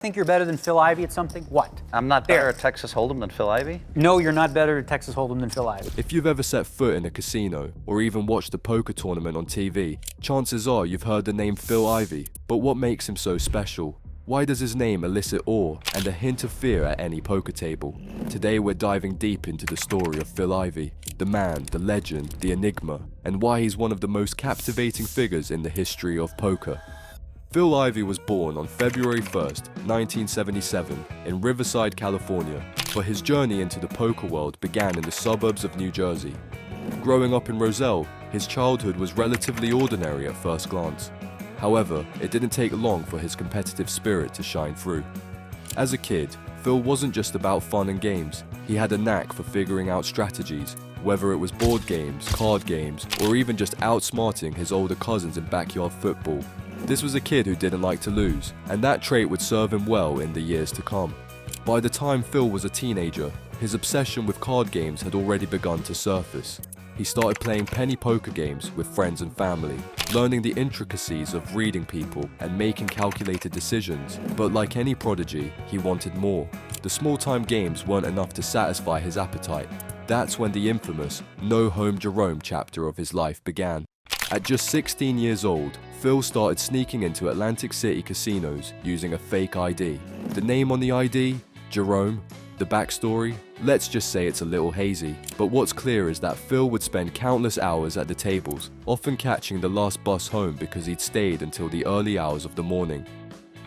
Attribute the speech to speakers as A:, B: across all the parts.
A: Think you're better than Phil Ivey at something? What?
B: I'm not better at Texas Hold'em than Phil Ivey?
A: No, you're not better at Texas Hold'em than Phil Ivey.
C: If you've ever set foot in a casino, or even watched a poker tournament on TV, chances are you've heard the name Phil Ivey. But what makes him so special? Why does his name elicit awe and a hint of fear at any poker table? Today we're diving deep into the story of Phil Ivey, the man, the legend, the enigma, and why he's one of the most captivating figures in the history of poker. Phil Ivey was born on February 1st, 1977, in Riverside, California, but his journey into the poker world began in the suburbs of New Jersey. Growing up in Roselle, his childhood was relatively ordinary at first glance. However, it didn't take long for his competitive spirit to shine through. As a kid, Phil wasn't just about fun and games. He had a knack for figuring out strategies, whether it was board games, card games, or even just outsmarting his older cousins in backyard football. This was a kid who didn't like to lose, and that trait would serve him well in the years to come. By the time Phil was a teenager, his obsession with card games had already begun to surface. He started playing penny poker games with friends and family, learning the intricacies of reading people and making calculated decisions. But like any prodigy, he wanted more. The small-time games weren't enough to satisfy his appetite. That's when the infamous No Home Jerome chapter of his life began. At just 16 years old, Phil started sneaking into Atlantic City casinos using a fake ID. The name on the ID? Jerome. The backstory? Let's just say it's a little hazy, but what's clear is that Phil would spend countless hours at the tables, often catching the last bus home because he'd stayed until the early hours of the morning.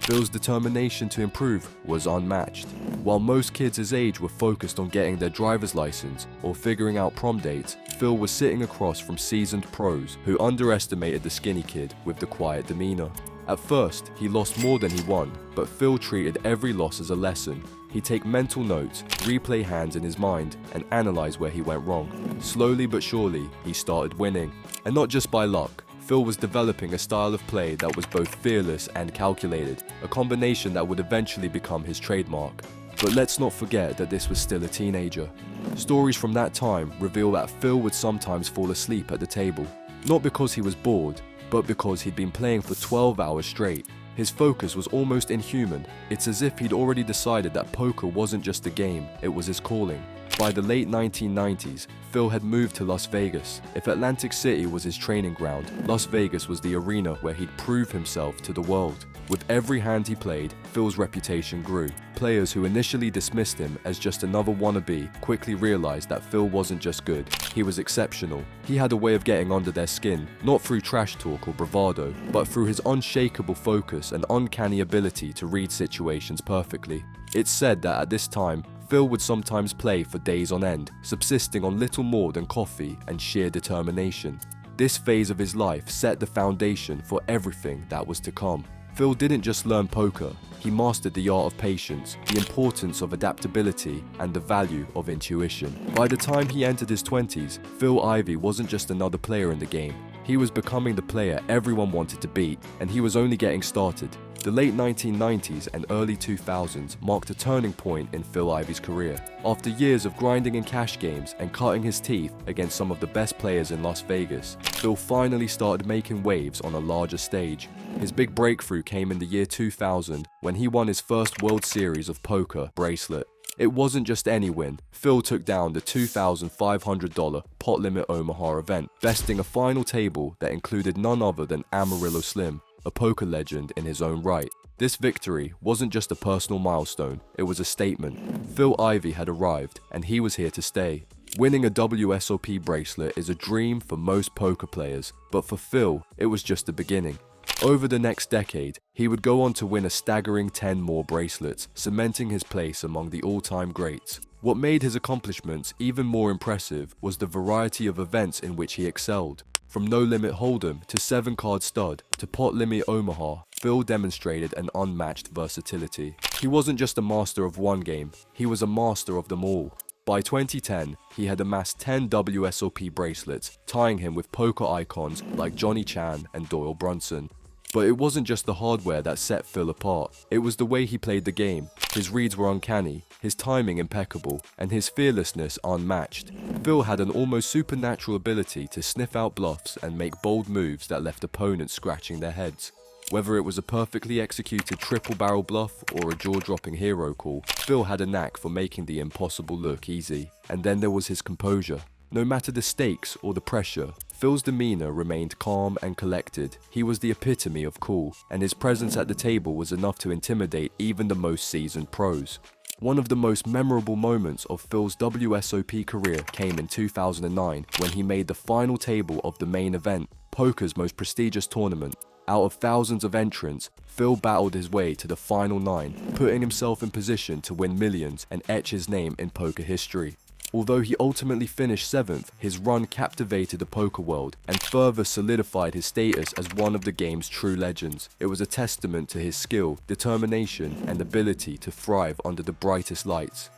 C: Phil's determination to improve was unmatched. While most kids his age were focused on getting their driver's license or figuring out prom dates, Phil was sitting across from seasoned pros who underestimated the skinny kid with the quiet demeanor. At first, he lost more than he won, but Phil treated every loss as a lesson. He'd take mental notes, replay hands in his mind, and analyze where he went wrong. Slowly but surely, he started winning. And not just by luck. Phil was developing a style of play that was both fearless and calculated, a combination that would eventually become his trademark. But let's not forget that this was still a teenager. Stories from that time reveal that Phil would sometimes fall asleep at the table, not because he was bored, but because he'd been playing for 12 hours straight. His focus was almost inhuman. It's as if he'd already decided that poker wasn't just a game, it was his calling. By the late 1990s, Phil had moved to Las Vegas. If Atlantic City was his training ground, Las Vegas was the arena where he'd prove himself to the world. With every hand he played, Phil's reputation grew. Players who initially dismissed him as just another wannabe quickly realized that Phil wasn't just good, he was exceptional. He had a way of getting under their skin, not through trash talk or bravado, but through his unshakable focus and uncanny ability to read situations perfectly. It's said that at this time, Phil would sometimes play for days on end, subsisting on little more than coffee and sheer determination. This phase of his life set the foundation for everything that was to come. Phil didn't just learn poker, he mastered the art of patience, the importance of adaptability, and the value of intuition. By the time he entered his 20s, Phil Ivey wasn't just another player in the game. He was becoming the player everyone wanted to beat, and he was only getting started. The late 1990s and early 2000s marked a turning point in Phil Ivey's career. After years of grinding in cash games and cutting his teeth against some of the best players in Las Vegas, Phil finally started making waves on a larger stage. His big breakthrough came in the year 2000 when he won his first World Series of Poker bracelet. It wasn't just any win. Phil took down the $2,500 pot limit Omaha event, besting a final table that included none other than Amarillo Slim, a poker legend in his own right. This victory wasn't just a personal milestone, it was a statement. Phil Ivey had arrived, and he was here to stay. Winning a WSOP bracelet is a dream for most poker players, but for Phil, it was just the beginning. Over the next decade, he would go on to win a staggering 10 more bracelets, cementing his place among the all-time greats. What made his accomplishments even more impressive was the variety of events in which he excelled. From No Limit Hold'em to 7-card stud to Pot Limit Omaha, Phil demonstrated an unmatched versatility. He wasn't just a master of one game, he was a master of them all. By 2010, he had amassed 10 WSOP bracelets, tying him with poker icons like Johnny Chan and Doyle Brunson. But it wasn't just the hardware that set Phil apart, it was the way he played the game. His reads were uncanny, his timing impeccable, and his fearlessness unmatched. Phil had an almost supernatural ability to sniff out bluffs and make bold moves that left opponents scratching their heads. Whether it was a perfectly executed triple barrel bluff or a jaw-dropping hero call, Phil had a knack for making the impossible look easy. And then there was his composure. No matter the stakes or the pressure, Phil's demeanor remained calm and collected. He was the epitome of cool, and his presence at the table was enough to intimidate even the most seasoned pros. One of the most memorable moments of Phil's WSOP career came in 2009 when he made the final table of the main event, poker's most prestigious tournament. Out of thousands of entrants, Phil battled his way to the final 9, putting himself in position to win millions and etch his name in poker history. Although he ultimately finished 7th, his run captivated the poker world and further solidified his status as one of the game's true legends. It was a testament to his skill, determination, and ability to thrive under the brightest lights.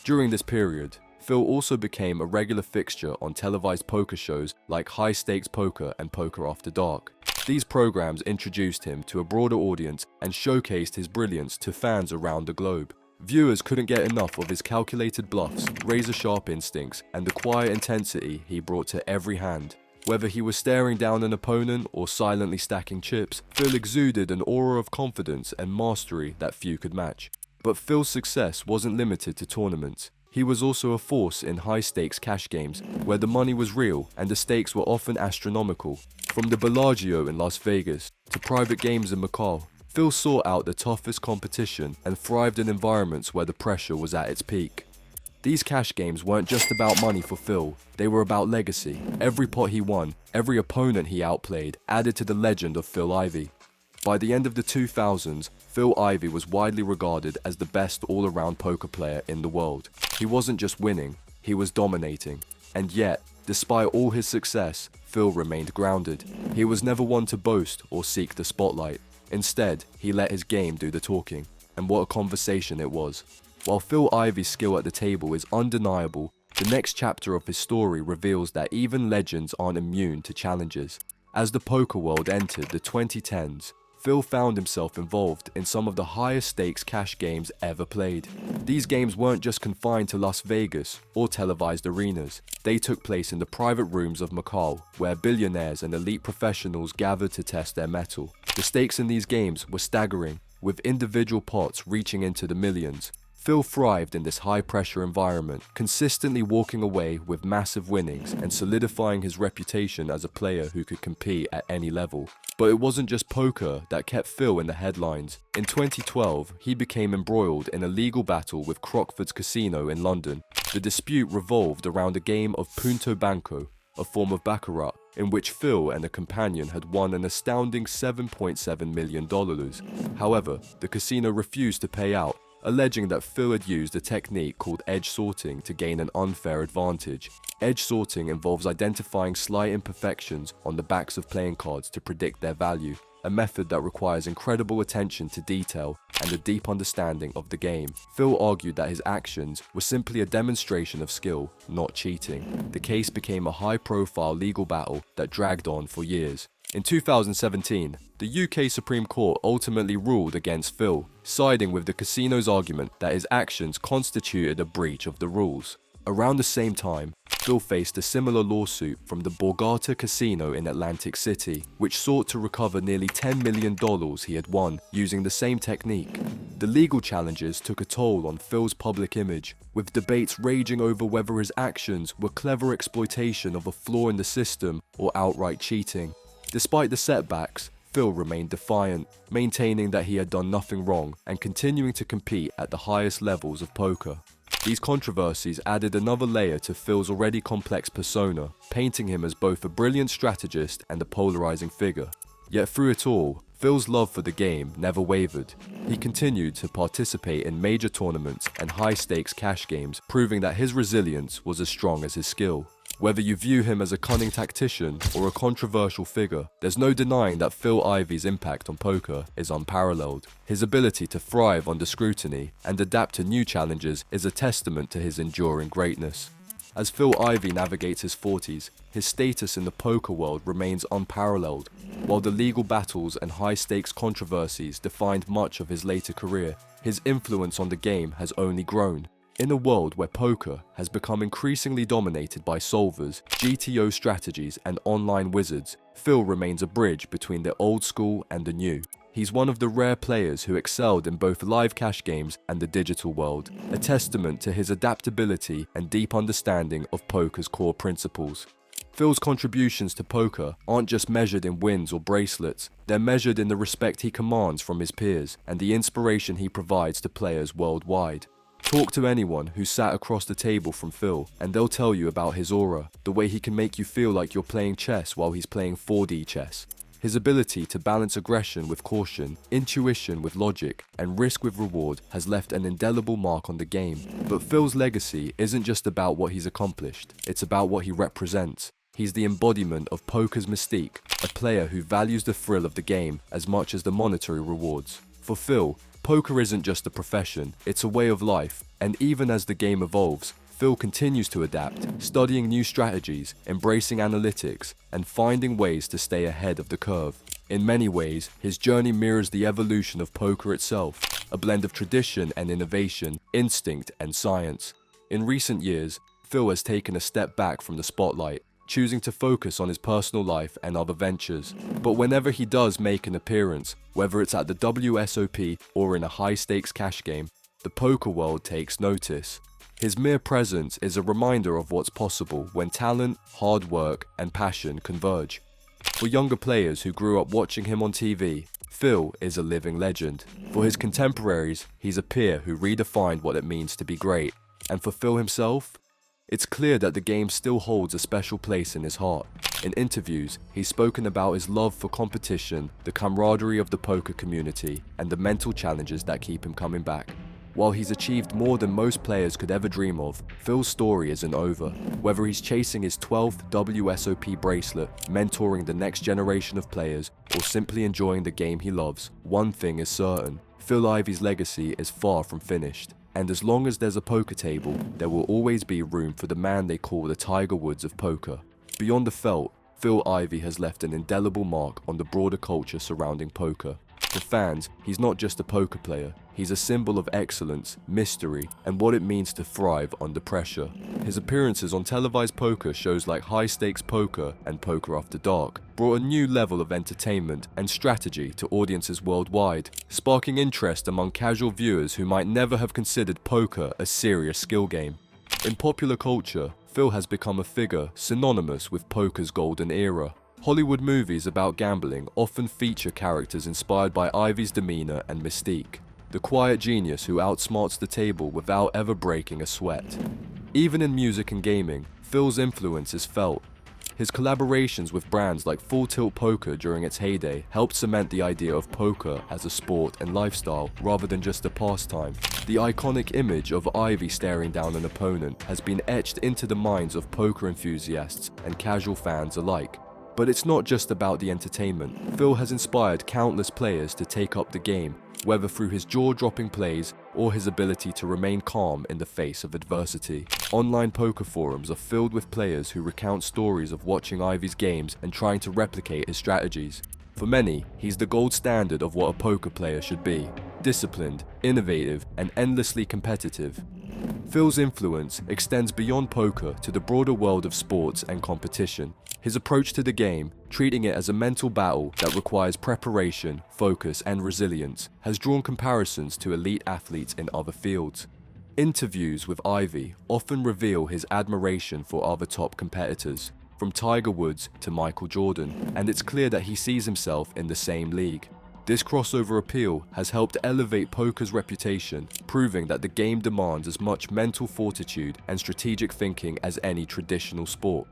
C: During this period, Phil also became a regular fixture on televised poker shows like High Stakes Poker and Poker After Dark. These programs introduced him to a broader audience and showcased his brilliance to fans around the globe. Viewers couldn't get enough of his calculated bluffs, razor-sharp instincts, and the quiet intensity he brought to every hand. Whether he was staring down an opponent or silently stacking chips, Phil exuded an aura of confidence and mastery that few could match. But Phil's success wasn't limited to tournaments. He was also a force in high-stakes cash games, where the money was real and the stakes were often astronomical. From the Bellagio in Las Vegas to private games in Macau, Phil sought out the toughest competition and thrived in environments where the pressure was at its peak. These cash games weren't just about money for Phil, they were about legacy. Every pot he won, every opponent he outplayed, added to the legend of Phil Ivey. By the end of the 2000s, Phil Ivey was widely regarded as the best all-around poker player in the world. He wasn't just winning, he was dominating. And yet, despite all his success, Phil remained grounded. He was never one to boast or seek the spotlight. Instead, he let his game do the talking, and what a conversation it was. While Phil Ivey's skill at the table is undeniable, the next chapter of his story reveals that even legends aren't immune to challenges. As the poker world entered the 2010s, Phil found himself involved in some of the highest stakes cash games ever played. These games weren't just confined to Las Vegas or televised arenas. They took place in the private rooms of Macau, where billionaires and elite professionals gathered to test their mettle. The stakes in these games were staggering, with individual pots reaching into the millions. Phil thrived in this high-pressure environment, consistently walking away with massive winnings and solidifying his reputation as a player who could compete at any level. But it wasn't just poker that kept Phil in the headlines. In 2012, he became embroiled in a legal battle with Crockford's Casino in London. The dispute revolved around a game of Punto Banco, a form of baccarat, in which Phil and a companion had won an astounding $7.7 million. However, the casino refused to pay out, alleging that Phil had used a technique called edge sorting to gain an unfair advantage. Edge sorting involves identifying slight imperfections on the backs of playing cards to predict their value, a method that requires incredible attention to detail and a deep understanding of the game. Phil argued that his actions were simply a demonstration of skill, not cheating. The case became a high-profile legal battle that dragged on for years. In 2017, the UK Supreme Court ultimately ruled against Phil, siding with the casino's argument that his actions constituted a breach of the rules. Around the same time, Phil faced a similar lawsuit from the Borgata Casino in Atlantic City, which sought to recover nearly $10 million he had won using the same technique. The legal challenges took a toll on Phil's public image, with debates raging over whether his actions were clever exploitation of a flaw in the system or outright cheating. Despite the setbacks, Phil remained defiant, maintaining that he had done nothing wrong and continuing to compete at the highest levels of poker. These controversies added another layer to Phil's already complex persona, painting him as both a brilliant strategist and a polarizing figure. Yet through it all, Phil's love for the game never wavered. He continued to participate in major tournaments and high-stakes cash games, proving that his resilience was as strong as his skill. Whether you view him as a cunning tactician or a controversial figure, there's no denying that Phil Ivey's impact on poker is unparalleled. His ability to thrive under scrutiny and adapt to new challenges is a testament to his enduring greatness. As Phil Ivey navigates his 40s, his status in the poker world remains unparalleled. While the legal battles and high-stakes controversies defined much of his later career, his influence on the game has only grown. In a world where poker has become increasingly dominated by solvers, GTO strategies, and online wizards, Phil remains a bridge between the old school and the new. He's one of the rare players who excelled in both live cash games and the digital world, a testament to his adaptability and deep understanding of poker's core principles. Phil's contributions to poker aren't just measured in wins or bracelets, they're measured in the respect he commands from his peers and the inspiration he provides to players worldwide. Talk to anyone who's sat across the table from Phil and they'll tell you about his aura, the way he can make you feel like you're playing chess while he's playing 4D chess. His ability to balance aggression with caution, intuition with logic, and risk with reward has left an indelible mark on the game. But Phil's legacy isn't just about what he's accomplished, it's about what he represents. He's the embodiment of poker's mystique, a player who values the thrill of the game as much as the monetary rewards. For Phil, poker isn't just a profession, it's a way of life, and even as the game evolves, Phil continues to adapt, studying new strategies, embracing analytics, and finding ways to stay ahead of the curve. In many ways, his journey mirrors the evolution of poker itself, a blend of tradition and innovation, instinct and science. In recent years, Phil has taken a step back from the spotlight, choosing to focus on his personal life and other ventures. But whenever he does make an appearance, whether it's at the WSOP or in a high-stakes cash game, the poker world takes notice. His mere presence is a reminder of what's possible when talent, hard work, and passion converge. For younger players who grew up watching him on TV, Phil is a living legend. For his contemporaries, he's a peer who redefined what it means to be great. And for Phil himself, it's clear that the game still holds a special place in his heart. In interviews, he's spoken about his love for competition, the camaraderie of the poker community, and the mental challenges that keep him coming back. While he's achieved more than most players could ever dream of, Phil's story isn't over. Whether he's chasing his 12th WSOP bracelet, mentoring the next generation of players, or simply enjoying the game he loves, one thing is certain: Phil Ivey's legacy is far from finished. And as long as there's a poker table, there will always be room for the man they call the Tiger Woods of poker. Beyond the felt, Phil Ivey has left an indelible mark on the broader culture surrounding poker. For fans, he's not just a poker player, he's a symbol of excellence, mystery, and what it means to thrive under pressure. His appearances on televised poker shows like High Stakes Poker and Poker After Dark brought a new level of entertainment and strategy to audiences worldwide, sparking interest among casual viewers who might never have considered poker a serious skill game. In popular culture, Phil has become a figure synonymous with poker's golden era. Hollywood movies about gambling often feature characters inspired by Ivey's demeanor and mystique, the quiet genius who outsmarts the table without ever breaking a sweat. Even in music and gaming, Phil's influence is felt. His collaborations with brands like Full Tilt Poker during its heyday helped cement the idea of poker as a sport and lifestyle rather than just a pastime. The iconic image of Ivey staring down an opponent has been etched into the minds of poker enthusiasts and casual fans alike. But it's not just about the entertainment. Phil has inspired countless players to take up the game, whether through his jaw-dropping plays or his ability to remain calm in the face of adversity. Online poker forums are filled with players who recount stories of watching Ivey's games and trying to replicate his strategies. For many, he's the gold standard of what a poker player should be: disciplined, innovative, and endlessly competitive. Phil's influence extends beyond poker to the broader world of sports and competition. His approach to the game, treating it as a mental battle that requires preparation, focus, and resilience, has drawn comparisons to elite athletes in other fields. Interviews with Ivey often reveal his admiration for other top competitors, from Tiger Woods to Michael Jordan, and it's clear that he sees himself in the same league. This crossover appeal has helped elevate poker's reputation, proving that the game demands as much mental fortitude and strategic thinking as any traditional sport.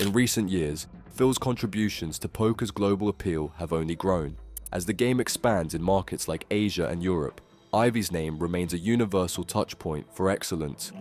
C: In recent years, Phil's contributions to poker's global appeal have only grown. As the game expands in markets like Asia and Europe, Ivey's name remains a universal touchpoint for excellence.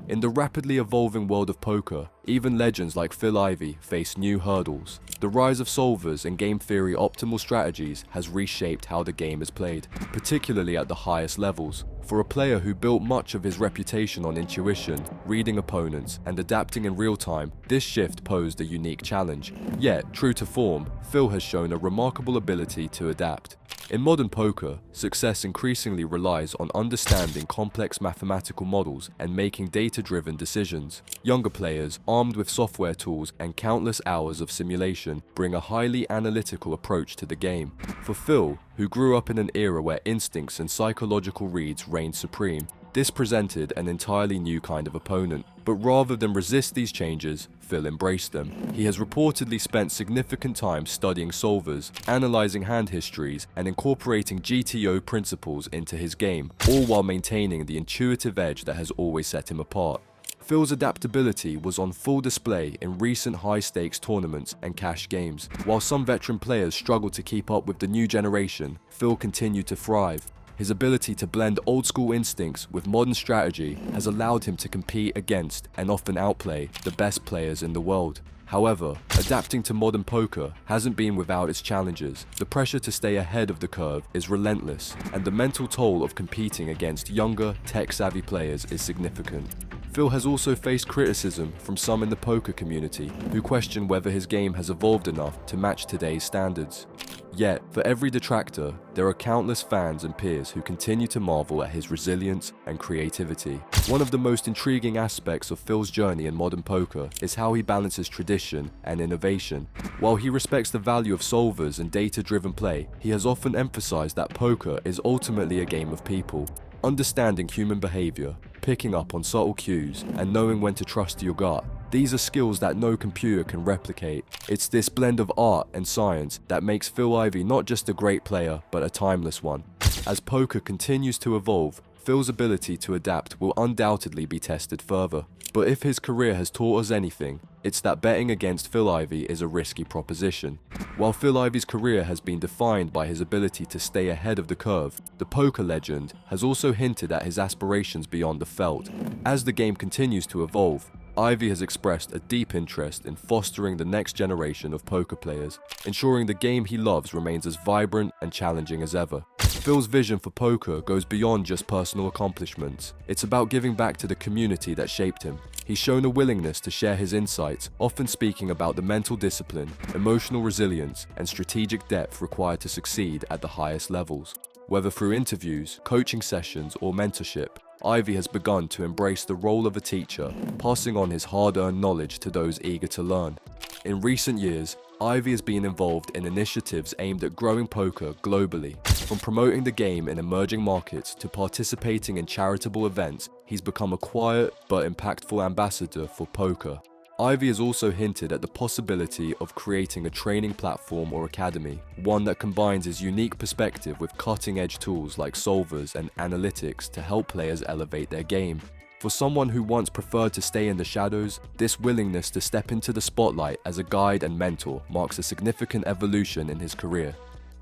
C: In the rapidly evolving world of poker, even legends like Phil Ivey face new hurdles. The rise of solvers and game theory optimal strategies has reshaped how the game is played, particularly at the highest levels. For a player who built much of his reputation on intuition, reading opponents, and adapting in real time, this shift posed a unique challenge. Yet, true to form, Phil has shown a remarkable ability to adapt. In modern poker, success increasingly relies on understanding complex mathematical models and making data-driven decisions. Younger players, armed with software tools and countless hours of simulation, bring a highly analytical approach to the game. For Phil, who grew up in an era where instincts and psychological reads reigned supreme, this presented an entirely new kind of opponent. But rather than resist these changes, Phil embraced them. He has reportedly spent significant time studying solvers, analyzing hand histories, and incorporating GTO principles into his game, all while maintaining the intuitive edge that has always set him apart. Phil's adaptability was on full display in recent high-stakes tournaments and cash games. While some veteran players struggled to keep up with the new generation, Phil continued to thrive. His ability to blend old-school instincts with modern strategy has allowed him to compete against and often outplay the best players in the world. However, adapting to modern poker hasn't been without its challenges. The pressure to stay ahead of the curve is relentless, and the mental toll of competing against younger, tech-savvy players is significant. Phil has also faced criticism from some in the poker community who question whether his game has evolved enough to match today's standards. Yet, for every detractor, there are countless fans and peers who continue to marvel at his resilience and creativity. One of the most intriguing aspects of Phil's journey in modern poker is how he balances tradition and innovation. While he respects the value of solvers and data-driven play, he has often emphasized that poker is ultimately a game of people. Understanding human behavior, picking up on subtle cues, and knowing when to trust your gut. These are skills that no computer can replicate. It's this blend of art and science that makes Phil Ivey not just a great player, but a timeless one. As poker continues to evolve, Phil's ability to adapt will undoubtedly be tested further. But if his career has taught us anything, it's that betting against Phil Ivey is a risky proposition. While Phil Ivey's career has been defined by his ability to stay ahead of the curve, the poker legend has also hinted at his aspirations beyond the felt. As the game continues to evolve, Ivey has expressed a deep interest in fostering the next generation of poker players, ensuring the game he loves remains as vibrant and challenging as ever. Phil's vision for poker goes beyond just personal accomplishments. It's about giving back to the community that shaped him. He's shown a willingness to share his insights, often speaking about the mental discipline, emotional resilience, and strategic depth required to succeed at the highest levels. Whether through interviews, coaching sessions, or mentorship, Ivey has begun to embrace the role of a teacher, passing on his hard-earned knowledge to those eager to learn. In recent years, Ivey has been involved in initiatives aimed at growing poker globally. From promoting the game in emerging markets to participating in charitable events, he's become a quiet but impactful ambassador for poker. Ivey has also hinted at the possibility of creating a training platform or academy, one that combines his unique perspective with cutting-edge tools like solvers and analytics to help players elevate their game. For someone who once preferred to stay in the shadows, this willingness to step into the spotlight as a guide and mentor marks a significant evolution in his career.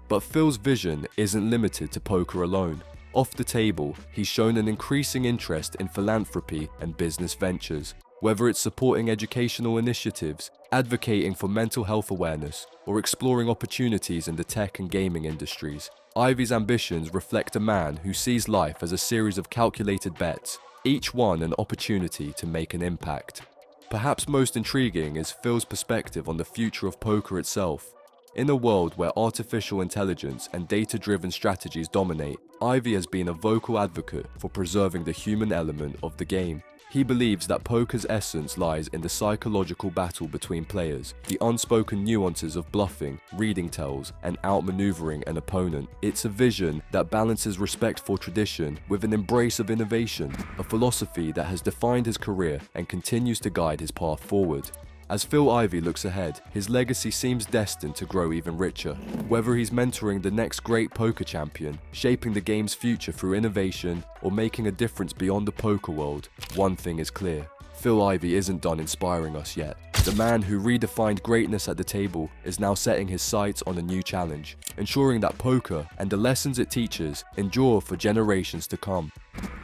C: But Phil's vision isn't limited to poker alone. Off the table, he's shown an increasing interest in philanthropy and business ventures. Whether it's supporting educational initiatives, advocating for mental health awareness, or exploring opportunities in the tech and gaming industries, Ivey's ambitions reflect a man who sees life as a series of calculated bets, each one an opportunity to make an impact. Perhaps most intriguing is Phil's perspective on the future of poker itself. In a world where artificial intelligence and data-driven strategies dominate, Ivey has been a vocal advocate for preserving the human element of the game. He believes that poker's essence lies in the psychological battle between players, the unspoken nuances of bluffing, reading tells, and outmaneuvering an opponent. It's a vision that balances respect for tradition with an embrace of innovation, a philosophy that has defined his career and continues to guide his path forward. As Phil Ivey looks ahead, his legacy seems destined to grow even richer. Whether he's mentoring the next great poker champion, shaping the game's future through innovation, or making a difference beyond the poker world, one thing is clear: Phil Ivey isn't done inspiring us yet. The man who redefined greatness at the table is now setting his sights on a new challenge, ensuring that poker and the lessons it teaches endure for generations to come.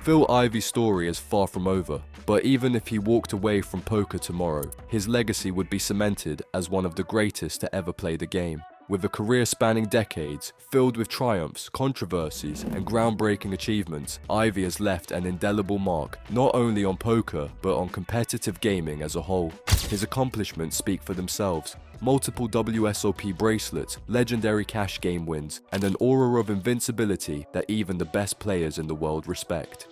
C: Phil Ivey's story is far from over, but even if he walked away from poker tomorrow, his legacy would be cemented as one of the greatest to ever play the game. With a career spanning decades, filled with triumphs, controversies, and groundbreaking achievements, Ivey has left an indelible mark, not only on poker, but on competitive gaming as a whole. His accomplishments speak for themselves. Multiple WSOP bracelets, legendary cash game wins, and an aura of invincibility that even the best players in the world respect.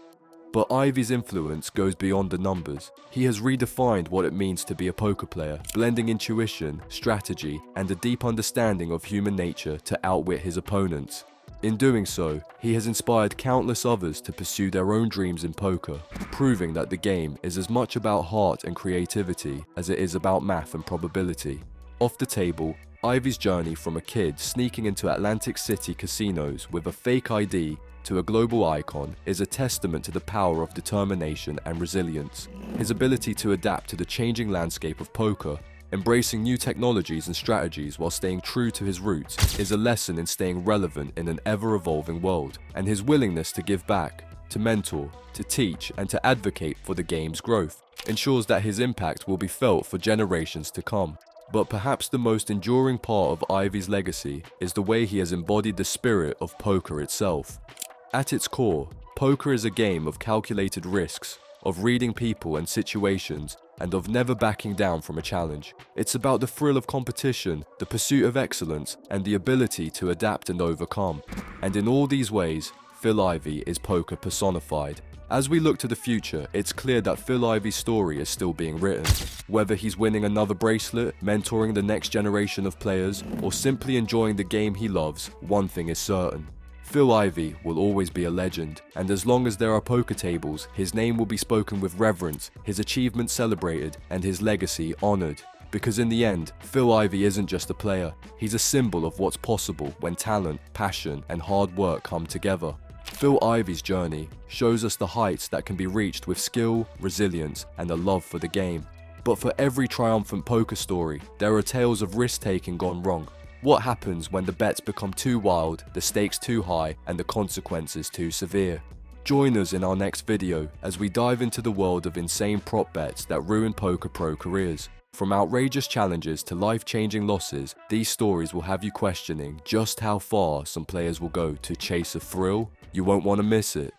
C: But Ivey's influence goes beyond the numbers. He has redefined what it means to be a poker player, blending intuition, strategy, and a deep understanding of human nature to outwit his opponents. In doing so, he has inspired countless others to pursue their own dreams in poker, proving that the game is as much about heart and creativity as it is about math and probability. Off the table, Ivey's journey from a kid sneaking into Atlantic City casinos with a fake ID to a global icon is a testament to the power of determination and resilience. His ability to adapt to the changing landscape of poker, embracing new technologies and strategies while staying true to his roots, is a lesson in staying relevant in an ever-evolving world, and his willingness to give back, to mentor, to teach, and to advocate for the game's growth ensures that his impact will be felt for generations to come. But perhaps the most enduring part of Ivey's legacy is the way he has embodied the spirit of poker itself. At its core, poker is a game of calculated risks, of reading people and situations, and of never backing down from a challenge. It's about the thrill of competition, the pursuit of excellence, and the ability to adapt and overcome. And in all these ways, Phil Ivey is poker personified. As we look to the future, it's clear that Phil Ivey's story is still being written. Whether he's winning another bracelet, mentoring the next generation of players, or simply enjoying the game he loves, one thing is certain. Phil Ivey will always be a legend, and as long as there are poker tables, his name will be spoken with reverence, his achievements celebrated, and his legacy honored. Because in the end, Phil Ivey isn't just a player, he's a symbol of what's possible when talent, passion, and hard work come together. Phil Ivey's journey shows us the heights that can be reached with skill, resilience, and a love for the game. But for every triumphant poker story, there are tales of risk-taking gone wrong. What happens when the bets become too wild, the stakes too high, and the consequences too severe? Join us in our next video as we dive into the world of insane prop bets that ruin poker pro careers. From outrageous challenges to life-changing losses, these stories will have you questioning just how far some players will go to chase a thrill. You won't want to miss it.